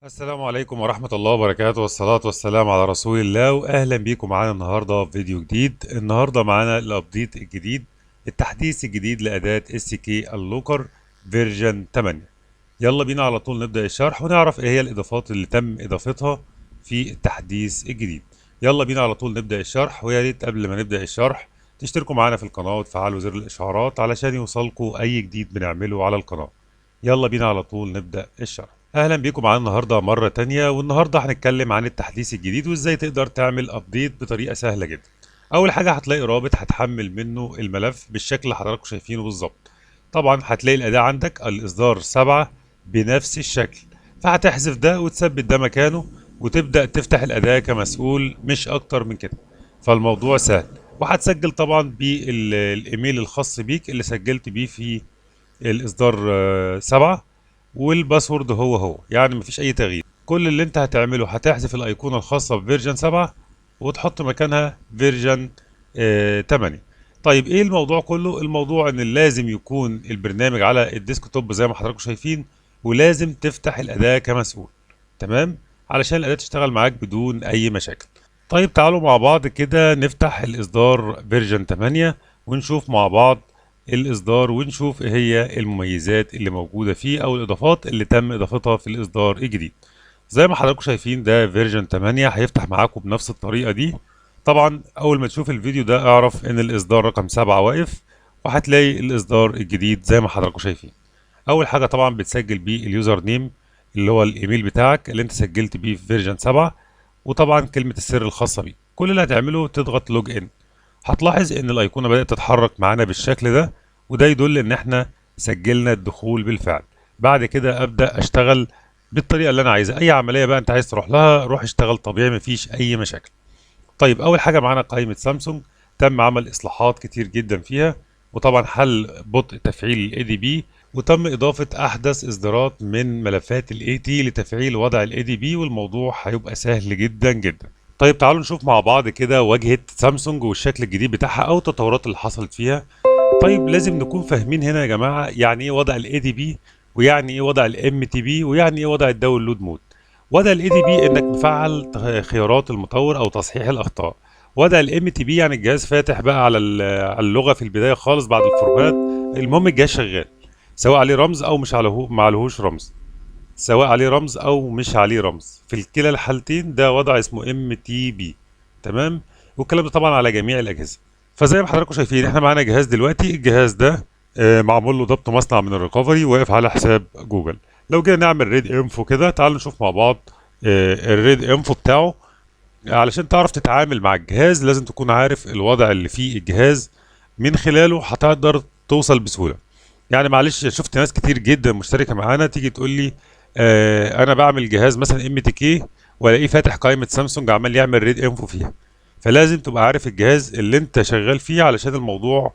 السلام عليكم ورحمة الله وبركاته، والصلاة والسلام على رسول الله، وأهلا بيكم معانا النهاردة في فيديو جديد. النهاردة معانا الأبديت الجديد، التحديث الجديد لأداة SK اللوكر فيرجن 8. يلا بينا على طول نبدأ الشرح ونعرف إيه هي الإضافات اللي تم إضافتها في التحديث الجديد. يلا بينا على طول نبدأ الشرح، ويا ريت قبل ما نبدأ الشرح تشتركوا معانا في القناة وتفعلوا زر الإشعارات علشان يوصلكوا أي جديد بنعمله على القناة. يلا بينا على طول نبدأ الشرح. اهلا بيكم معانا النهارده مره تانية، والنهارده هنتكلم عن التحديث الجديد وازاي تقدر تعمل ابديت بطريقه سهله جدا. اول حاجه هتلاقي رابط هتحمل منه الملف بالشكل اللي حضراتكم شايفينه بالظبط. طبعا هتلاقي الاداه عندك الاصدار 7 بنفس الشكل، فهتحذف ده وتثبت ده مكانه وتبدا تفتح الاداه كمسؤول، مش اكتر من كده. فالموضوع سهل، وهتسجل طبعا بالايميل الخاص بيك اللي سجلت بيه في الاصدار 7، والباسورد هو يعني مفيش اي تغيير. كل اللي انت هتعمله هتحذف الايقونه الخاصه بفيرجن 7 وتحط مكانها فيرجن 8. طيب ايه الموضوع كله؟ الموضوع ان لازم يكون البرنامج على الديسكتوب زي ما حضراتكم شايفين، ولازم تفتح الاداه كمسؤول، تمام، علشان الاداه تشتغل معاك بدون اي مشاكل. طيب تعالوا مع بعض كده نفتح الاصدار فيرجن 8 ونشوف مع بعض الإصدار، ونشوف إيه هي المميزات اللي موجودة فيه أو الإضافات اللي تم إضافتها في الإصدار الجديد. زي ما حضراتكم شايفين ده فيرجن 8 هيفتح معاكم بنفس الطريقة دي. طبعا أول ما تشوف الفيديو ده اعرف إن الإصدار رقم 7 واقف، وهتلاقي الإصدار الجديد زي ما حضراتكم شايفين. أول حاجة طبعا بتسجل بيه اليوزر نيم اللي هو الإيميل بتاعك اللي أنت سجلت بيه في فيرجن 7، وطبعا كلمة السر الخاصة بيه. كل اللي هتعمله تضغط لوج إن. هتلاحظ ان الايقونه بدات تتحرك معانا بالشكل ده، وده يدل ان احنا سجلنا الدخول بالفعل. بعد كده ابدا اشتغل بالطريقه اللي انا عايزها. اي عمليه بقى انت عايز تروح لها روح اشتغل طبيعي، مفيش اي مشاكل. طيب اول حاجه معانا قائمه سامسونج، تم عمل اصلاحات كتير جدا فيها، وطبعا حل بطء تفعيل الاي دي بي، وتم اضافه احدث اصدارات من ملفات الاي تي لتفعيل وضع الاي دي بي، والموضوع هيبقى سهل جدا جدا. طيب تعالوا نشوف مع بعض كده واجهه سامسونج والشكل الجديد بتاعها او التطورات اللي حصلت فيها. طيب لازم نكون فاهمين هنا يا جماعه يعني ايه وضع الاي دي بي، ويعني ايه وضع الام تي بي، ويعني ايه وضع الداونلود مود. وضع الاي دي بي انك مفعل خيارات المطور او تصحيح الاخطاء. وضع الام تي بي يعني الجهاز فاتح بقى على على اللغه في البدايه خالص بعد الفورمات، المهم الجهاز شغال سواء عليه رمز او مش عليه معلهوش رمز، سواء عليه رمز او مش عليه رمز، في الكلا الحالتين ده وضع اسمه ام تي بي، تمام. والكلام ده طبعا على جميع الاجهزه. فزي ما حضراتكم شايفين احنا معانا جهاز دلوقتي، الجهاز ده معمول له ضبط مصنع من الريكفري، واقف على حساب جوجل. لو جينا نعمل ريد انفو كده، تعالوا نشوف مع بعض الريد انفو بتاعه. علشان تعرف تتعامل مع الجهاز لازم تكون عارف الوضع اللي فيه الجهاز، من خلاله هتقدر توصل بسهوله. يعني معلش شفت ناس كتير جدا مشتركه معانا تيجي تقول لي انا بعمل جهاز مثلا ام تي كي والاقيه فاتح قائمه سامسونج عمال يعمل ريد انفو فيها. فلازم تبقى عارف الجهاز اللي انت شغال فيه علشان الموضوع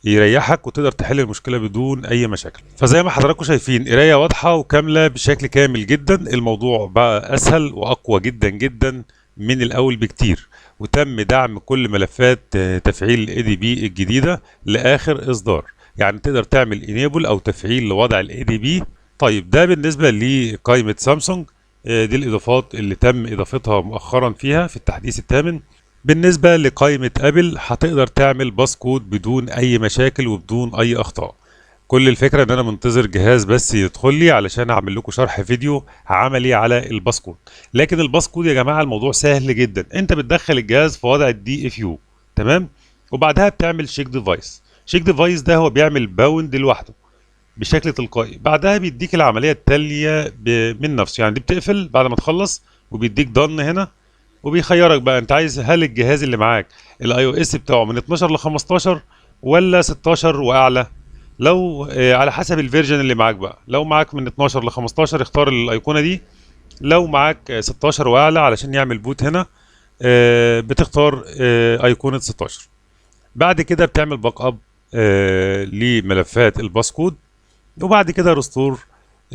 يريحك وتقدر تحل المشكله بدون اي مشاكل. فزي ما حضراتكم شايفين قرايه واضحه وكامله بشكل كامل جدا. الموضوع بقى اسهل واقوى جدا جدا من الاول بكتير، وتم دعم كل ملفات تفعيل الاي دي بي الجديده لاخر اصدار. يعني تقدر تعمل انيبل او تفعيل لوضع الاي دي بي. طيب ده بالنسبه لقائمه سامسونج. دي الاضافات اللي تم اضافتها مؤخرا فيها في التحديث الثامن. بالنسبة لقائمة ابل هتقدر تعمل باسكود بدون اي مشاكل وبدون اي اخطاء. كل الفكرة ان انا منتظر جهاز بس يدخل لي علشان اعمل لكم شرح فيديو عملي على الباسكود. لكن الباسكود يا جماعة الموضوع سهل جدا. انت بتدخل الجهاز في وضع الدي اف يو، تمام، وبعدها بتعمل شيك ديفايس. شيك ديفايس ده هو بيعمل باوند لوحده بشكل تلقائي. بعدها بيديك العملية التالية من نفسه، يعني دي بتقفل بعد ما تخلص وبيديك ضن هنا، وبيخيرك بقى انت عايز هل الجهاز اللي معاك الاي او اس بتاعه من 12 ل 15 ولا 16 واعلى. لو على حسب الفيرجن اللي معاك بقى، لو معاك من 12 ل 15 اختار الايقونه دي. لو معاك 16 واعلى علشان يعمل بوت هنا بتختار ايقونه 16. بعد كده بتعمل باك اب لملفات الباسكود، وبعد كده ريستور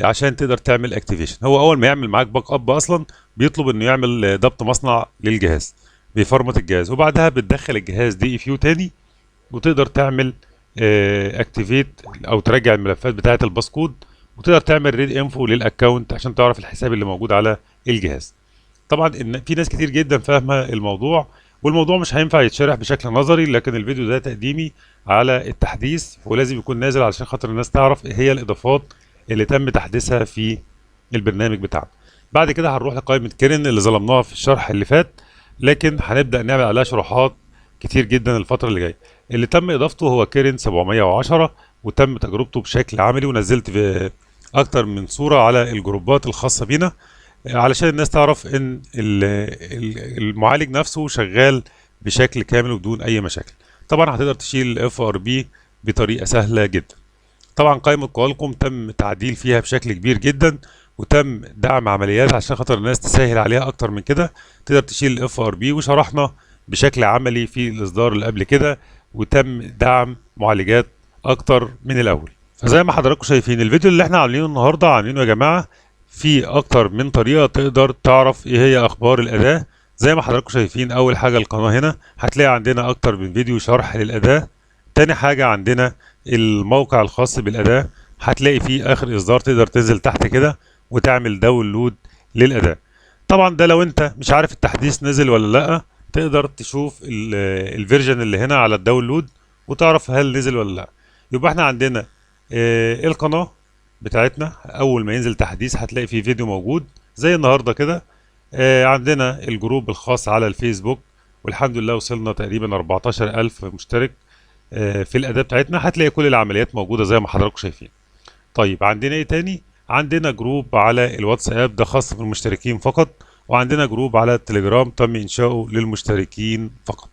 عشان تقدر تعمل اكتيفيشن. هو اول ما يعمل معاك باك اب اصلا بيطلب انه يعمل ضبط مصنع للجهاز، بيفرمت الجهاز، وبعدها بتدخل الجهاز دي اف يو تاني وتقدر تعمل اكتيفيت او ترجع الملفات بتاعه الباسكود، وتقدر تعمل ريد انفو للاكونت عشان تعرف الحساب اللي موجود على الجهاز. طبعا ان في ناس كتير جدا فاهمه الموضوع، والموضوع مش هينفع يتشرح بشكل نظري، لكن الفيديو ده تقديمي على التحديث ولازم يكون نازل علشان خاطر الناس تعرف ايه هي الاضافات اللي تم تحديثها في البرنامج بتاعنا. بعد كده هنروح لقائمه كيرن اللي ظلمناها في الشرح اللي فات، لكن هنبدا نعمل عليها شروحات كتير جدا الفتره اللي جايه. اللي تم اضافته هو كيرن 710، وتم تجربته بشكل عملي، ونزلت في اكتر من صوره على الجروبات الخاصه بينا علشان الناس تعرف ان المعالج نفسه شغال بشكل كامل وبدون اي مشاكل. طبعا هتقدر تشيل الاف ار بي بطريقه سهله جدا. طبعا قائمه كوالكوم تم تعديل فيها بشكل كبير جدا، وتم دعم عمليات عشان خاطر الناس تسهل عليها اكتر من كده. تقدر تشيل الاف ار بي، وشرحنا بشكل عملي في الاصدار اللي قبل كده، وتم دعم معالجات اكتر من الاول. فزي ما حضراتكم شايفين الفيديو اللي احنا عاملينه النهارده عاملينه يا جماعه في اكتر من طريقه تقدر تعرف ايه هي اخبار الاداه. زي ما حضراتكم شايفين، اول حاجه القناه هنا هتلاقي عندنا اكتر من فيديو شرح للاداه. تاني حاجه عندنا الموقع الخاص بالاداه، هتلاقي فيه اخر اصدار تقدر تنزل تحت كده وتعمل داونلود للاداه. طبعا ده لو انت مش عارف التحديث نزل ولا لا، تقدر تشوف الفيرجن اللي هنا على الداونلود وتعرف هل نزل ولا لا. يبقى احنا عندنا القناه بتاعتنا، اول ما ينزل تحديث هتلاقي فيه فيديو موجود زي النهارده كده. عندنا الجروب الخاص على الفيسبوك، والحمد لله وصلنا تقريبا 14,000 مشترك في الاداه بتاعتنا. هتلاقي كل العمليات موجوده زي ما حضراتكم شايفين. طيب عندنا ايه تاني؟ عندنا جروب على الواتساب ده خاص بالمشتركين فقط، وعندنا جروب على التليجرام تم انشاؤه للمشتركين فقط.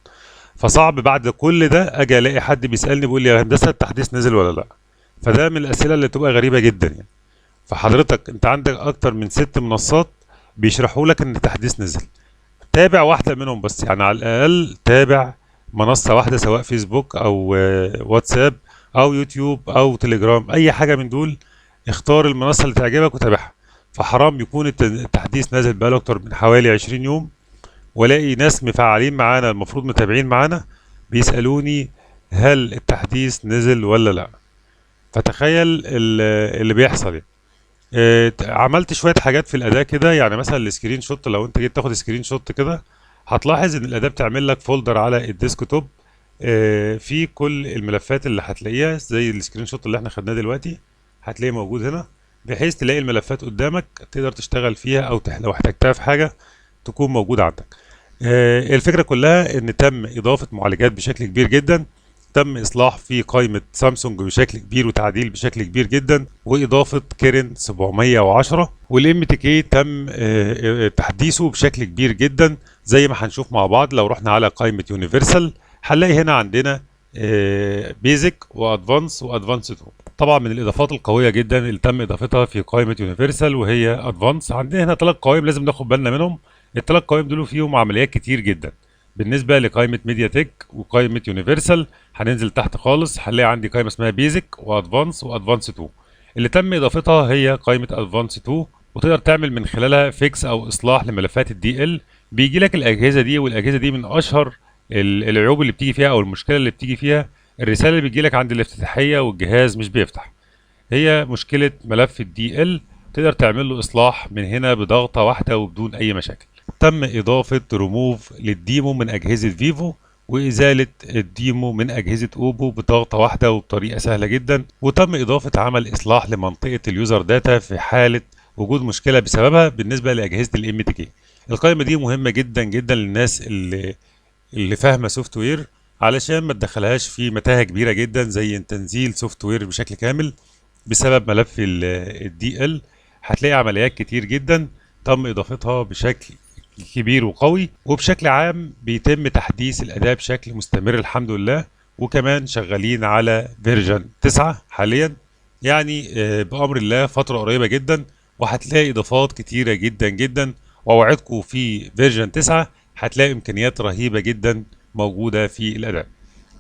فصعب بعد كل ده اجي الاقي حد بيسالني بيقول لي يا هندسه التحديث نزل ولا لا. فده من الاسئله اللي تبقى غريبه جدا يعني. فحضرتك انت عندك اكتر من 6 منصات بيشرحوا لك ان التحديث نزل. تابع واحده منهم بس، يعني على الاقل تابع منصه واحده، سواء فيسبوك او واتساب او يوتيوب او تليجرام، اي حاجه من دول. اختار المنصه اللي تعجبك وتابعها. فحرام يكون التحديث نازل بقاله اكتر من حوالي 20 يوم، والاقي ناس مفعلين معانا المفروض متابعين معانا بيسالوني هل التحديث نزل ولا لا. فتخيل اللي بيحصل يعني. عملت شويه حاجات في الاداه كده، يعني مثلا السكرين شوت. لو انت جيت تاخد سكرين شوت كده هتلاحظ ان الاداه بتعمل لك فولدر على الديسكتوب في كل الملفات اللي هتلاقيها، زي السكرين شوت اللي احنا خدناه دلوقتي هتلاقيه موجود هنا، بحيث تلاقي الملفات قدامك تقدر تشتغل فيها، او لو احتجتها في حاجه تكون موجوده عندك. الفكره كلها ان تم اضافه معالجات بشكل كبير جدا، تم اصلاح في قائمه سامسونج بشكل كبير وتعديل بشكل كبير جدا، واضافه كيرن 710، والام تي كي تم تحديثه بشكل كبير جدا زي ما هنشوف مع بعض. لو رحنا على قائمه يونيفرسال هنلاقي هنا عندنا بيزك وادفانس وادفانس 2. طبعا من الاضافات القويه جدا اللي تم اضافتها في قائمه يونيفرسال وهي ادفانس. عندنا هنا 3 قوائم لازم ناخد بالنا منهم. ال3 قوائم دول فيهم عمليات كتير جدا. بالنسبه لقائمه ميديا تك وقائمه يونيفرسال هننزل تحت خالص هنلاقي عندي قائمه اسمها بيزك وادفانس وادفانس 2. اللي تم اضافتها هي قائمه ادفانس 2، وتقدر تعمل من خلالها فيكس او اصلاح لملفات الدي ال. بيجي لك الاجهزه دي، والاجهزه دي من اشهر العيوب اللي بتيجي فيها او المشكله اللي بتيجي فيها، الرساله اللي بتجي لك عند الافتتاحيه والجهاز مش بيفتح. هي مشكله ملف الدي ال، تقدر تعمل له اصلاح من هنا بضغطه واحده وبدون اي مشاكل. تم اضافه ريموف للديمو من اجهزه فيفو، وازاله الديمو من اجهزه اوبو بضغطه واحده وبطريقه سهله جدا. وتم اضافه عمل اصلاح لمنطقه اليوزر داتا في حاله وجود مشكله بسببها بالنسبه لاجهزه الام تي كي. القائمه دي مهمه جدا جدا للناس اللي فاهمه سوفت وير، علشان ما تدخلهاش في متاهه كبيره جدا زي تنزيل سوفت وير بشكل كامل بسبب ملف الدي ال. هتلاقي عمليات كتير جدا تم اضافتها بشكل كبير وقوي، وبشكل عام بيتم تحديث الاداء بشكل مستمر الحمد لله. وكمان شغالين على فيرجن 9 حاليا، يعني بامر الله فتره قريبه جدا وهتلاقي اضافات كتيره جدا جدا. واوعدكم في فيرجن 9 هتلاقي امكانيات رهيبه جدا موجوده في الاداء.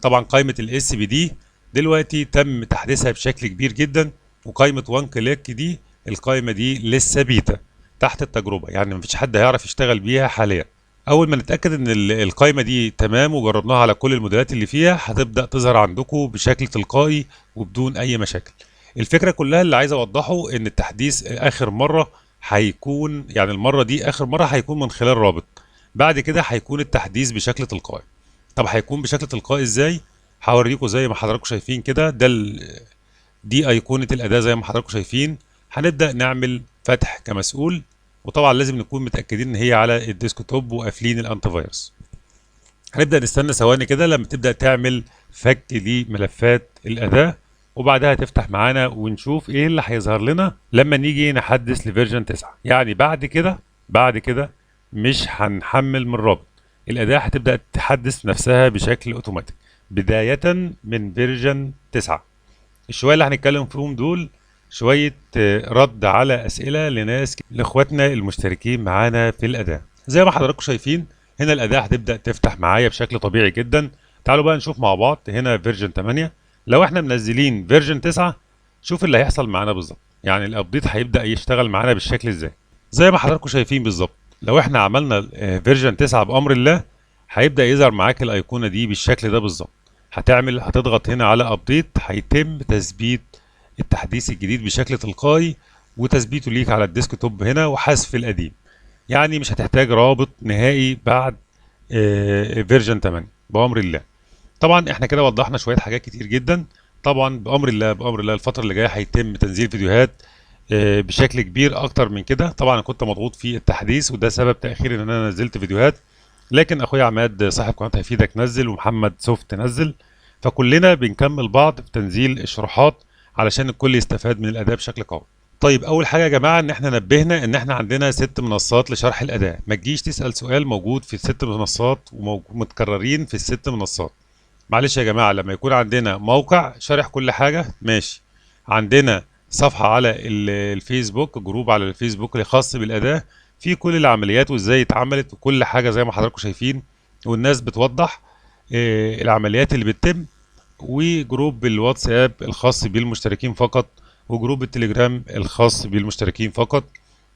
طبعا قائمه الاس بي دي دلوقتي تم تحديثها بشكل كبير جدا، وقائمه وان كليك دي القائمه دي لسه بيتا تحت التجربه، يعني مفيش حد هيعرف يشتغل بيها حاليا. اول ما نتاكد ان القائمه دي تمام وجربناها على كل الموديلات اللي فيها، هتبدا تظهر عندكم بشكل تلقائي وبدون اي مشاكل. الفكرة كلها اللي عايز اوضحه ان التحديث اخر مرة هيكون، يعني المرة دي اخر مرة هيكون من خلال رابط. بعد كده هيكون التحديث بشكل تلقائي. طب هيكون بشكل تلقائي ازاي؟ هوريكم زي ما حضراتكم شايفين كده. دي ايقونة الاداة زي ما حضراتكم شايفين. هنبدأ نعمل فتح كمسؤول، وطبعا لازم نكون متأكدين ان هي على الديسكتوب وقافلين الانتي فيروس. هنبدأ نستنى ثواني كده لما تبدأ تعمل فك لملفات الأداة، وبعدها تفتح معانا ونشوف ايه اللي هيظهر لنا لما نيجي نحدث لفيرجن 9. يعني بعد كده مش هنحمل من رابط، الأداة هتبدأ تحدث نفسها بشكل اوتوماتيك بداية من فيرجن 9. الشوية اللي هنتكلم فيهم دول شوية رد على أسئلة لإخواتنا المشتركين معانا في الأداة. زي ما حضراتكم شايفين هنا الأداة هتبدأ تفتح معايا بشكل طبيعي جدا. تعالوا بقى نشوف مع بعض هنا فيرجن 8. لو احنا منزلين فيرجن 9، شوف اللي هيحصل معانا بالظبط. يعني الابديت هيبدأ يشتغل معانا بالشكل ازاي. زي ما حضراتكم شايفين بالظبط، لو احنا عملنا فيرجن 9 بأمر الله، هيبدأ يظهر معاك الأيقونة دي بالشكل ده بالظبط. هتضغط هنا على ابديت، هيتم تثبيت التحديث الجديد بشكل تلقائي، وتثبيته ليك على الديسكتوب هنا وحذف القديم. يعني مش هتحتاج رابط نهائي بعد فيرجن 8 بأمر الله. طبعا احنا كده وضحنا شوية حاجات كتير جدا. طبعا بأمر الله الفترة اللي جاية هيتم تنزيل فيديوهات بشكل كبير اكتر من كده. طبعا انا كنت مضغوط في التحديث وده سبب تأخير ان انا نزلت فيديوهات، لكن اخويا عماد صاحب قناة هيفيدك نزل، ومحمد سوفت نزل، فكلنا بنكمل بعض في تنزيل الشروحات علشان الكل يستفاد من الأداة بشكل قوي. طيب اول حاجه يا جماعه ان احنا نبهنا ان احنا عندنا 6 منصات لشرح الاداء. ما تجيش تسال سؤال موجود في ال6 منصات ومتكررين في ال6 منصات. معلش يا جماعه، لما يكون عندنا موقع شارح كل حاجه ماشي، عندنا صفحه على الفيسبوك، جروب على الفيسبوك اللي خاص بالاداء في كل العمليات وازاي اتعملت وكل حاجه زي ما حضراتكم شايفين، والناس بتوضح العمليات اللي بتتم، وجروب الواتساب الخاص بالمشتركين فقط، وجروب التليجرام الخاص بالمشتركين فقط.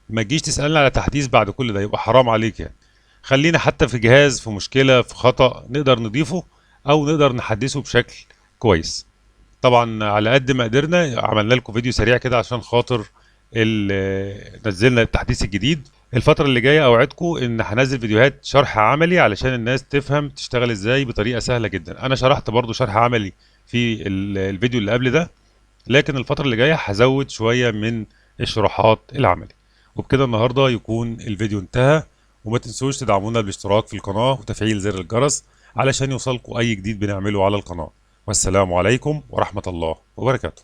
ما تجيش تسألنا على تحديث بعد كل ده، يبقى حرام عليك يعني. خلينا حتى في جهاز في مشكلة في خطأ نقدر نضيفه أو نقدر نحدثه بشكل كويس. طبعا على قد ما قدرنا عملنا لكم فيديو سريع كده عشان خاطر نزلنا التحديث الجديد. الفترة اللي جاية أوعدكم إن هنزل فيديوهات شرح عملي علشان الناس تفهم تشتغل إزاي بطريقة سهلة جدا. أنا شرحت برضو شرح عملي في الفيديو اللي قبل ده، لكن الفترة اللي جاية هزود شوية من الشروحات العملي. وبكده النهاردة يكون الفيديو انتهى، وما تنسوش تدعمونا بالاشتراك في القناة وتفعيل زر الجرس علشان يوصلكم أي جديد بنعمله على القناة. والسلام عليكم ورحمة الله وبركاته.